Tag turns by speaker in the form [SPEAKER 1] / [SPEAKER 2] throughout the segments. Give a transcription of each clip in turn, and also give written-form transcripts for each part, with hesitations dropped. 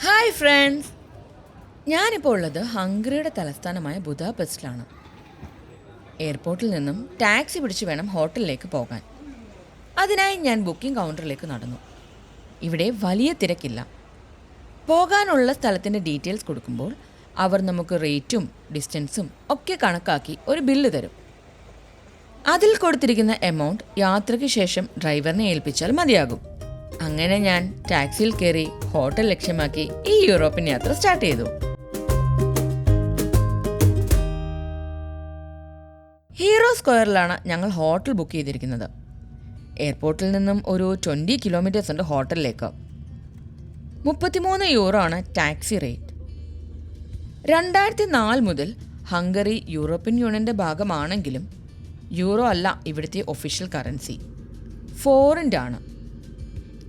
[SPEAKER 1] Hi friends, ഞാനിപ്പോൾ ഉള്ളത് ഹംഗറിയുടെ തലസ്ഥാനമായ ബുദാപെസ്റ്റിലാണ്. എയർപോർട്ടിൽ നിന്നും ടാക്സി പിടിച്ച് വേണം ഹോട്ടലിലേക്ക് പോകാൻ. അതിനായി ഞാൻ ബുക്കിംഗ് കൗണ്ടറിലേക്ക് നടന്നു. ഇവിടെ വലിയ തിരക്കില്ല. പോകാനുള്ള സ്ഥലത്തിൻ്റെ ഡീറ്റെയിൽസ് കൊടുക്കുമ്പോൾ അവർ നമുക്ക് റേറ്റും ഡിസ്റ്റൻസും ഒക്കെ കണക്കാക്കി ഒരു ബില്ല് തരും. അതിൽ കൊടുത്തിരിക്കുന്ന എമൗണ്ട് യാത്രയ്ക്ക് ശേഷം ഡ്രൈവറിനെ ഏൽപ്പിച്ചാൽ മതിയാകും. അങ്ങനെ ഞാൻ ടാക്സിയിൽ കയറി ഹോട്ടൽ ലക്ഷ്യമാക്കി ഈ യൂറോപ്യൻ യാത്ര സ്റ്റാർട്ട് ചെയ്തു. ഹീറോ സ്ക്വയറിലാണ് ഞങ്ങൾ ഹോട്ടൽ ബുക്ക് ചെയ്തിരിക്കുന്നത്. എയർപോർട്ടിൽ നിന്നും ഒരു 20 കിലോമീറ്റേഴ്സ് ഉണ്ട് ഹോട്ടലിലേക്ക്. 33 യൂറോ ആണ് ടാക്സി റേറ്റ്. 2004 മുതൽ ഹംഗറി യൂറോപ്യൻ യൂണിയൻ്റെ ഭാഗമാണെങ്കിലും യൂറോ അല്ല ഇവിടുത്തെ ഒഫീഷ്യൽ കറൻസി, ഫോറിൻ്റെ ആണ്.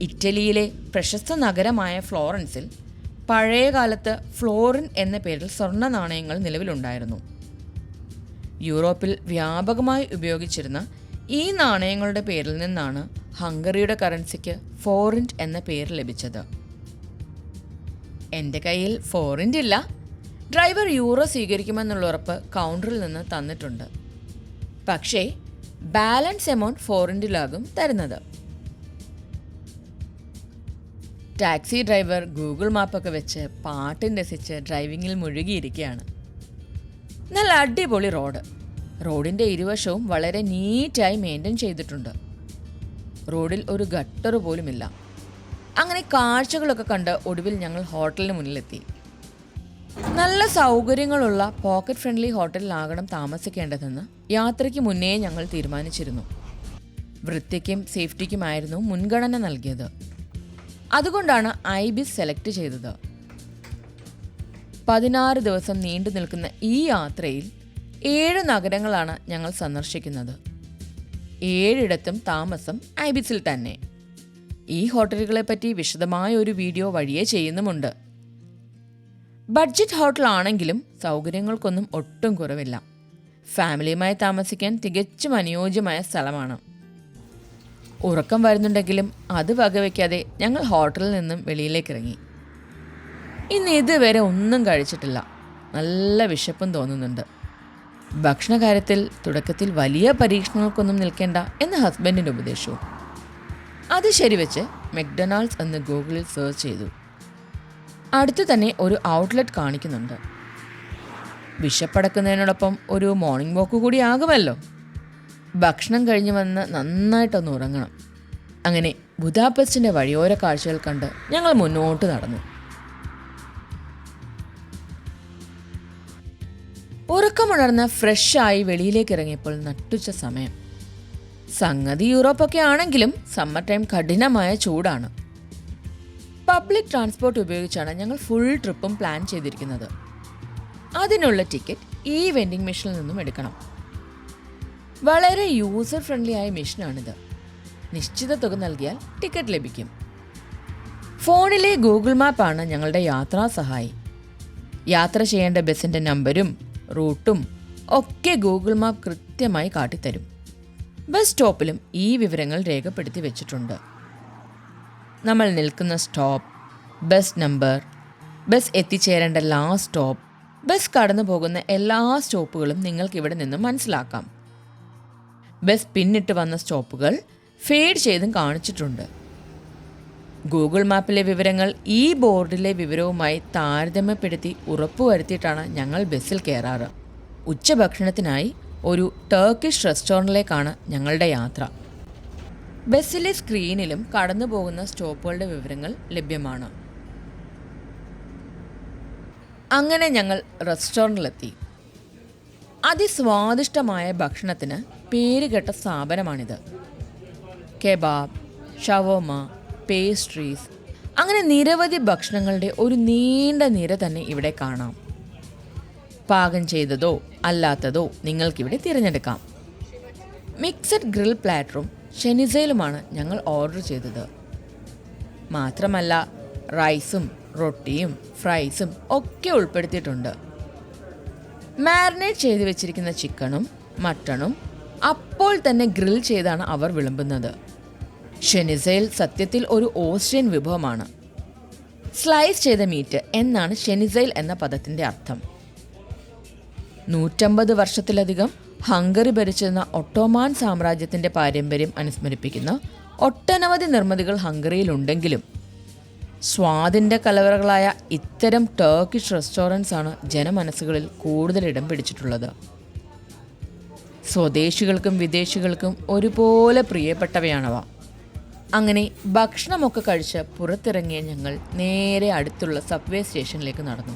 [SPEAKER 1] ഇറ്റലിയിലെ പ്രശസ്ത നഗരമായ ഫ്ലോറൻസിൽ പഴയകാലത്ത് ഫ്ലോറിൻ എന്ന പേരിൽ സ്വർണ്ണ നാണയങ്ങൾ നിലവിലുണ്ടായിരുന്നു. യൂറോപ്പിൽ വ്യാപകമായി ഉപയോഗിച്ചിരുന്ന ഈ നാണയങ്ങളുടെ പേരിൽ നിന്നാണ് ഹംഗറിയുടെ കറൻസിക്ക് ഫോറിൻറ്റ് എന്ന പേര് ലഭിച്ചത്. എൻ്റെ കയ്യിൽ ഫോറിൻറ്റ് ഇല്ല. ഡ്രൈവർ യൂറോ സ്വീകരിക്കുമെന്നുള്ള ഉറപ്പ് കൗണ്ടറിൽ നിന്ന് തന്നിട്ടുണ്ട്. പക്ഷേ ബാലൻസ് എമൗണ്ട് ഫോറിൻറ്റിലാകും തരുന്നത്. ടാക്സി ഡ്രൈവർ ഗൂഗിൾ മാപ്പൊക്കെ വെച്ച് പാട്ടും രസിച്ച് ഡ്രൈവിങ്ങിൽ മുഴുകിയിരിക്കുകയാണ്. നല്ല അടിപൊളി റോഡിൻ്റെ ഇരുവശവും വളരെ നീറ്റായി മെയിൻറ്റെയിൻ ചെയ്തിട്ടുണ്ട്. റോഡിൽ ഒരു ഗട്ടർ പോലുമില്ല. അങ്ങനെ കാഴ്ചകളൊക്കെ കണ്ട് ഒടുവിൽ ഞങ്ങൾ ഹോട്ടലിന് മുന്നിലെത്തി. നല്ല സൗകര്യങ്ങളുള്ള പോക്കറ്റ് ഫ്രണ്ട്ലി ഹോട്ടലിലാകണം താമസിക്കേണ്ടതെന്ന് യാത്രയ്ക്ക് മുന്നേ ഞങ്ങൾ തീരുമാനിച്ചിരുന്നു. വൃത്തിക്കും സേഫ്റ്റിക്കുമായിരുന്നു മുൻഗണന നൽകിയത്. അതുകൊണ്ടാണ് ഐബിസ് സെലക്ട് ചെയ്തത്. 16 ദിവസം നീണ്ടു നിൽക്കുന്ന ഈ യാത്രയിൽ 7 നഗരങ്ങളാണ് ഞങ്ങൾ സന്ദർശിക്കുന്നത്. 7 താമസം ഐബിസിൽ തന്നെ. ഈ ഹോട്ടലുകളെപ്പറ്റി വിശദമായ ഒരു വീഡിയോ വഴിയേ ചെയ്യുന്നുമുണ്ട്. ബഡ്ജറ്റ് ഹോട്ടൽ ആണെങ്കിലും സൗകര്യങ്ങൾക്കൊന്നും ഒട്ടും കുറവില്ല. ഫാമിലിയുമായി താമസിക്കാൻ തികച്ചും അനുയോജ്യമായ സ്ഥലമാണ്. ഉറക്കം വരുന്നുണ്ടെങ്കിലും അത് വകവയ്ക്കാതെ ഞങ്ങൾ ഹോട്ടലിൽ നിന്നും വെളിയിലേക്ക് ഇറങ്ങി. ഇന്ന് ഇതുവരെ ഒന്നും കഴിച്ചിട്ടില്ല. നല്ല വിശപ്പും തോന്നുന്നുണ്ട്. ഭക്ഷണ കാര്യത്തിൽ തുടക്കത്തിൽ വലിയ പരീക്ഷണങ്ങൾക്കൊന്നും നിൽക്കേണ്ട എന്ന് ഹസ്ബൻഡിൻ്റെ ഉപദേശവും. അത് ശരിവെച്ച് മെക്ഡൊണാൾഡ്സ് എന്ന് ഗൂഗിളിൽ സെർച്ച് ചെയ്തു. അടുത്തു തന്നെ ഒരു ഔട്ട്ലെറ്റ് കാണിക്കുന്നുണ്ട്. വിശപ്പടക്കുന്നതിനോടൊപ്പം ഒരു മോർണിംഗ് വാക്ക് കൂടി ആകുമല്ലോ. ഭക്ഷണം കഴിഞ്ഞ് വന്ന് നന്നായിട്ടൊന്ന് ഉറങ്ങണം. അങ്ങനെ ബുദാപെസ്റ്റിൻ്റെ വഴിയോര കാഴ്ചകൾ കണ്ട് ഞങ്ങൾ മുന്നോട്ട് നടന്നു. ഉറക്കമുണർന്ന് ഫ്രഷായി വെളിയിലേക്ക് ഇറങ്ങിയപ്പോൾ നട്ടുച്ച സമയം. സംഗതി യൂറോപ്പൊക്കെ ആണെങ്കിലും സമ്മർ ടൈം കഠിനമായ ചൂടാണ്. പബ്ലിക് ട്രാൻസ്പോർട്ട് ഉപയോഗിച്ചാണ് ഞങ്ങൾ ഫുൾ ട്രിപ്പും പ്ലാൻ ചെയ്തിരിക്കുന്നത്. അതിനുള്ള ടിക്കറ്റ് ഈ വെൻഡിങ് മെഷീനിൽ നിന്നും എടുക്കണം. വളരെ യൂസർ ഫ്രണ്ട്ലി ആയ മെഷീനാണിത്. നിശ്ചിത തുക നൽകിയാൽ ടിക്കറ്റ് ലഭിക്കും. ഫോണിലെ ഗൂഗിൾ മാപ്പാണ് ഞങ്ങളുടെ യാത്രാ സഹായി. യാത്ര ചെയ്യേണ്ട ബസ്സിൻ്റെ നമ്പരും റൂട്ടും ഒക്കെ ഗൂഗിൾ മാപ്പ് കൃത്യമായി കാട്ടിത്തരും. ബസ് സ്റ്റോപ്പിലും ഈ വിവരങ്ങൾ രേഖപ്പെടുത്തി വെച്ചിട്ടുണ്ട്. നമ്മൾ നിൽക്കുന്ന സ്റ്റോപ്പ്, ബസ് നമ്പർ, ബസ് എത്തിച്ചേരേണ്ട ലാസ്റ്റ് സ്റ്റോപ്പ്, ബസ് കടന്നു പോകുന്ന എല്ലാ സ്റ്റോപ്പുകളും നിങ്ങൾക്കിവിടെ നിന്നും മനസ്സിലാക്കാം. ബസ് പിന്നിട്ട് വന്ന സ്റ്റോപ്പുകൾ ഫേഡ് ചെയ്തും കാണിച്ചിട്ടുണ്ട്. ഗൂഗിൾ മാപ്പിലെ വിവരങ്ങൾ ഈ ബോർഡിലെ വിവരവുമായി താരതമ്യപ്പെടുത്തി ഉറപ്പുവരുത്തിയിട്ടാണ് ഞങ്ങൾ ബസ്സിൽ കയറാറ്. ഉച്ചഭക്ഷണത്തിനായി ഒരു ടർക്കിഷ് റെസ്റ്റോറൻറ്റിലേക്കാണ് ഞങ്ങളുടെ യാത്ര. ബസ്സിലെ സ്ക്രീനിലും കടന്നു പോകുന്ന സ്റ്റോപ്പുകളുടെ വിവരങ്ങൾ ലഭ്യമാണ്. അങ്ങനെ ഞങ്ങൾ റെസ്റ്റോറൻറ്റിലെത്തി. അതിസ്വാദിഷ്ടമായ ഭക്ഷണത്തിന് പേരുകെട്ട സ്ഥാപനമാണിത്. കെബാബ്, ഷവോമ, പേസ്ട്രീസ്, അങ്ങനെ നിരവധി ഭക്ഷണങ്ങളുടെ ഒരു നീണ്ട നിര തന്നെ ഇവിടെ കാണാം. പാകം ചെയ്തതോ അല്ലാത്തതോ നിങ്ങൾക്കിവിടെ തിരഞ്ഞെടുക്കാം. മിക്സഡ് ഗ്രിൽ പ്ലാറ്ററും ഷെനിസയിലുമാണ് ഞങ്ങൾ ഓർഡർ ചെയ്തത്. മാത്രമല്ല റൈസും റൊട്ടിയും ഫ്രൈസും ഒക്കെ ഉൾപ്പെടുത്തിയിട്ടുണ്ട്. മാരിനേറ്റ് ചെയ്ത് വെച്ചിരിക്കുന്ന ചിക്കനും മട്ടണും അപ്പോൾ തന്നെ ഗ്രിൽ ചെയ്താണ് അവർ വിളമ്പുന്നത്. ഷെനിസയിൽ സത്യത്തിൽ ഒരു ഓസ്ട്രിയൻ വിഭവമാണ്. സ്ലൈസ് ചെയ്ത മീറ്റ് എന്നാണ് ഷെനിസൈൽ എന്ന പദത്തിൻ്റെ അർത്ഥം. 150 വർഷത്തിലധികം ഹംഗറി ഭരിച്ചിരുന്ന ഒട്ടോമാൻ സാമ്രാജ്യത്തിൻ്റെ പാരമ്പര്യം അനുസ്മരിപ്പിക്കുന്ന ഒട്ടനവധി നിർമ്മിതികൾ ഹംഗറിയിലുണ്ടെങ്കിലും സ്വാദിൻ്റെ കലവറകളായ ഇത്തരം ടർക്കിഷ് റെസ്റ്റോറൻറ്റ്സ് ആണ് ജനമനസ്സുകളിൽ കൂടുതൽ ഇടം പിടിച്ചിട്ടുള്ളത്. സ്വദേശികൾക്കും വിദേശികൾക്കും ഒരുപോലെ പ്രിയപ്പെട്ടവയാണവ. അങ്ങനെ ഭക്ഷണമൊക്കെ കഴിച്ച് പുറത്തിറങ്ങിയ ഞങ്ങൾ നേരെ അടുത്തുള്ള സബ്വേ സ്റ്റേഷനിലേക്ക് നടന്നു.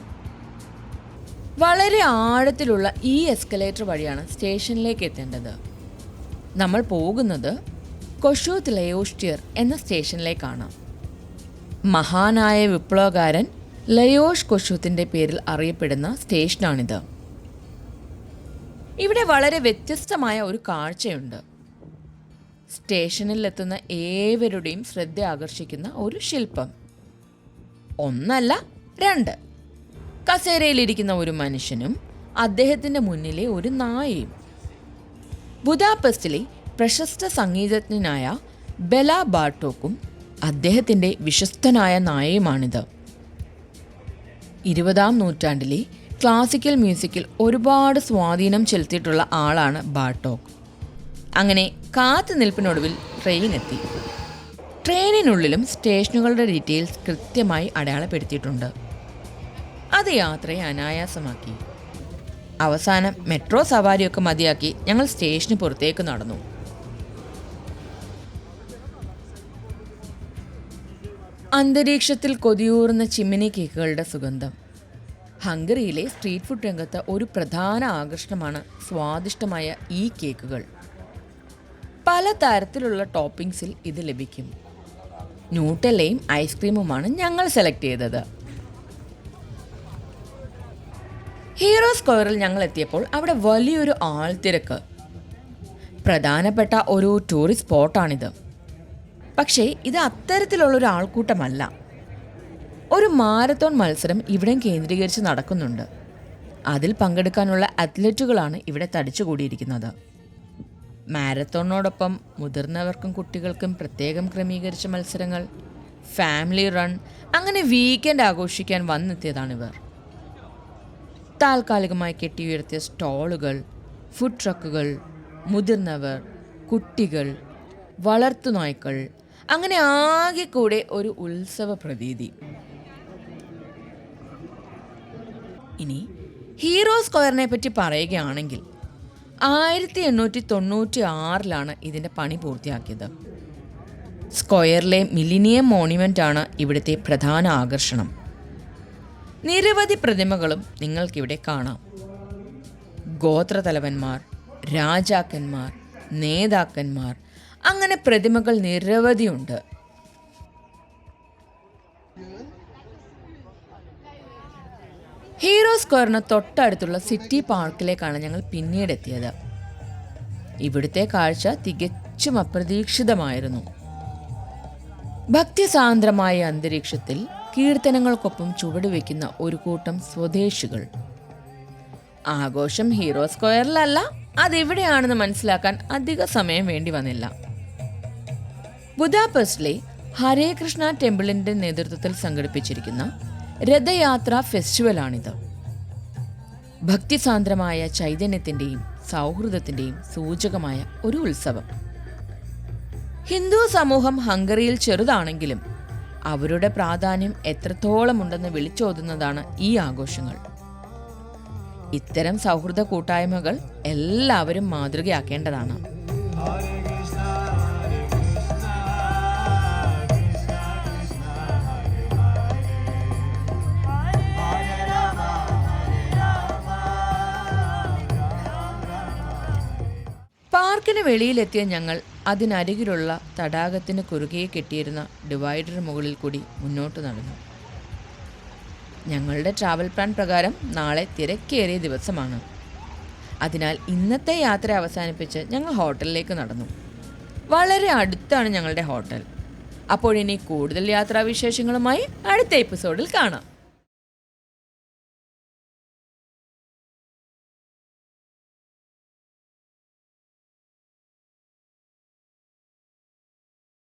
[SPEAKER 1] വളരെ ആഴത്തിലുള്ള ഈ എസ്കലേറ്റർ വഴിയാണ് സ്റ്റേഷനിലേക്ക് എത്തേണ്ടത്. നമ്മൾ പോകുന്നത് കൊഷൂത്ത് ലയോഷ്റ്റിയർ എന്ന സ്റ്റേഷനിലേക്കാണ്. മഹാനായ വിപ്ലവകാരൻ ലയോഷ് കൊഷൂത്തിൻ്റെ പേരിൽ അറിയപ്പെടുന്ന സ്റ്റേഷനാണിത്. ഇവിടെ വളരെ വ്യത്യസ്തമായ ഒരു കാഴ്ചയുണ്ട്. സ്റ്റേഷനിലെത്തുന്ന ഏവരുടെയും ശ്രദ്ധ ആകർഷിക്കുന്ന ഒരു ശില്പം. ഒന്നല്ല, 2. കസേരയിലിരിക്കുന്ന ഒരു മനുഷ്യനും അദ്ദേഹത്തിൻ്റെ മുന്നിലെ ഒരു നായയും. ബുദാപെസ്റ്റിലെ പ്രശസ്ത സംഗീതജ്ഞനായ ബെല ബാർട്ടോക്കും അദ്ദേഹത്തിൻ്റെ വിശ്വസ്തനായ നായയുമാണിത്. 20-ാം നൂറ്റാണ്ടിലെ ക്ലാസിക്കൽ മ്യൂസിക്കിൽ ഒരുപാട് സ്വാധീനം ചെലുത്തിയിട്ടുള്ള ആളാണ് ബാർട്ടോക്ക്. അങ്ങനെ കാത്തുനിൽപ്പിനൊടുവിൽ ട്രെയിൻ എത്തി. ട്രെയിനിനുള്ളിലും സ്റ്റേഷനുകളുടെ ഡീറ്റെയിൽസ് കൃത്യമായി അടയാളപ്പെടുത്തിയിട്ടുണ്ട്. അത് യാത്രയെ അനായാസമാക്കി. അവസാനം മെട്രോ സവാരിയൊക്കെ മതിയാക്കി ഞങ്ങൾ സ്റ്റേഷന് പുറത്തേക്ക് നടന്നു. അന്തരീക്ഷത്തിൽ കൊതിയൂറുന്ന ചിമ്മിനി കേക്കുകളുടെ സുഗന്ധം. ഹംഗറിയിലെ സ്ട്രീറ്റ് ഫുഡ് രംഗത്ത് ഒരു പ്രധാന ആകർഷണമാണ് സ്വാദിഷ്ടമായ ഈ കേക്കുകൾ. പല തരത്തിലുള്ള ടോപ്പിംഗ്സിൽ ഇത് ലഭിക്കും. ന്യൂട്ടല്ലയും ഐസ്ക്രീമുമാണ് ഞങ്ങൾ സെലക്ട് ചെയ്തത്. ഹീറോ സ്ക്വയറിൽ ഞങ്ങൾ എത്തിയപ്പോൾ അവിടെ വലിയൊരു ആൾത്തിരക്ക്. പ്രധാനപ്പെട്ട ഒരു ടൂറിസ്റ്റ് സ്പോട്ടാണിത്. പക്ഷേ ഇത് അത്തരത്തിലുള്ളൊരു ആൾക്കൂട്ടമല്ല. ഒരു മാരത്തോൺ മത്സരം ഇവിടെ കേന്ദ്രീകരിച്ച് നടക്കുന്നുണ്ട്. അതിൽ പങ്കെടുക്കാനുള്ള അത്ലറ്റുകളാണ് ഇവിടെ തടിച്ചുകൂടിയിരിക്കുന്നത്. മാരത്തോണിനോടൊപ്പം മുതിർന്നവർക്കും കുട്ടികൾക്കും പ്രത്യേകം ക്രമീകരിച്ച മത്സരങ്ങൾ, ഫാമിലി റൺ, അങ്ങനെ വീക്കെൻഡ് ആഘോഷിക്കാൻ വന്നെത്തിയതാണിവർ. താൽക്കാലികമായി കെട്ടിയുയർത്തിയ സ്റ്റോളുകൾ, ഫുഡ് ട്രക്കുകൾ, മുതിർന്നവർ, കുട്ടികൾ, വളർത്തുനായ്ക്കൾ, അങ്ങനെ ആകെ കൂടെ ഒരു ഉത്സവ പ്രതീതി. ഇനി ഹീറോ സ്ക്വയറിനെ പറ്റി പറയുകയാണെങ്കിൽ 1896 ഇതിൻ്റെ പണി പൂർത്തിയാക്കിയത്. സ്ക്വയറിലെ മില്ലിനിയം മോണ്യുമെൻ്റ് ആണ് ഇവിടുത്തെ പ്രധാന ആകർഷണം. നിരവധി പ്രതിമകളും നിങ്ങൾക്കിവിടെ കാണാം. ഗോത്രതലവന്മാർ, രാജാക്കന്മാർ, നേതാക്കന്മാർ, അങ്ങനെ പ്രതിമകൾ നിരവധിയുണ്ട്. ഹീറോ സ്ക്വയറിന് തൊട്ടടുത്തുള്ള സിറ്റി പാർക്കിലേക്കാണ് ഞങ്ങൾ പിന്നീട് എത്തിയത്. ഇവിടുത്തെ കാഴ്ച തികച്ചും അപ്രതീക്ഷിതമായിരുന്നു. ഭക്തിസാന്ദ്രമായ അന്തരീക്ഷത്തിൽ കീർത്തനങ്ങൾക്കൊപ്പം ചുവടുവെക്കുന്ന ഒരു കൂട്ടം സ്വദേശികൾ. ആഘോഷം ഹീറോ സ്ക്വയറിലല്ല, അതെവിടെയാണെന്ന് മനസ്സിലാക്കാൻ അധിക സമയം വേണ്ടി വന്നില്ല. ബുദാപെസ്റ്റിലെ ഹരേ കൃഷ്ണ ടെമ്പിളിൻ്റെ നേതൃത്വത്തിൽ സംഘടിപ്പിച്ചിരിക്കുന്ന രഥയാത്ര ഫെസ്റ്റിവലാണിത്. ഭക്തിസാന്ദ്രമായ ചൈതന്യത്തിൻ്റെയും സൗഹൃദത്തിൻ്റെയും സൂചകമായ ഒരു ഉത്സവം. ഹിന്ദു സമൂഹം ഹംഗറിയിൽ ചെറുതാണെങ്കിലും അവരുടെ പ്രാധാന്യം എത്രത്തോളം ഉണ്ടെന്ന് വിളിച്ചോതുന്നതാണ് ഈ ആഘോഷങ്ങൾ. ഇത്തരം സൗഹൃദ കൂട്ടായ്മകൾ എല്ലാവരും മാതൃകയാക്കേണ്ടതാണ്. പാർക്കിന് വെളിയിലെത്തിയ ഞങ്ങൾ അതിനരികിലുള്ള തടാകത്തിന് കുറുകെ കെട്ടിയിരുന്ന ഡിവൈഡർ മുകളിൽ കൂടി മുന്നോട്ട് നടന്നു. ഞങ്ങളുടെ ട്രാവൽ പ്ലാൻ പ്രകാരം നാളെ തിരക്കേറിയ ദിവസമാണ്. അതിനാൽ ഇന്നത്തെ യാത്ര അവസാനിപ്പിച്ച് ഞങ്ങൾ ഹോട്ടലിലേക്ക് നടന്നു. വളരെ അടുത്താണ് ഞങ്ങളുടെ ഹോട്ടൽ. അപ്പോഴിനി കൂടുതൽ യാത്രാവിശേഷങ്ങളുമായി അടുത്ത എപ്പിസോഡിൽ കാണാം.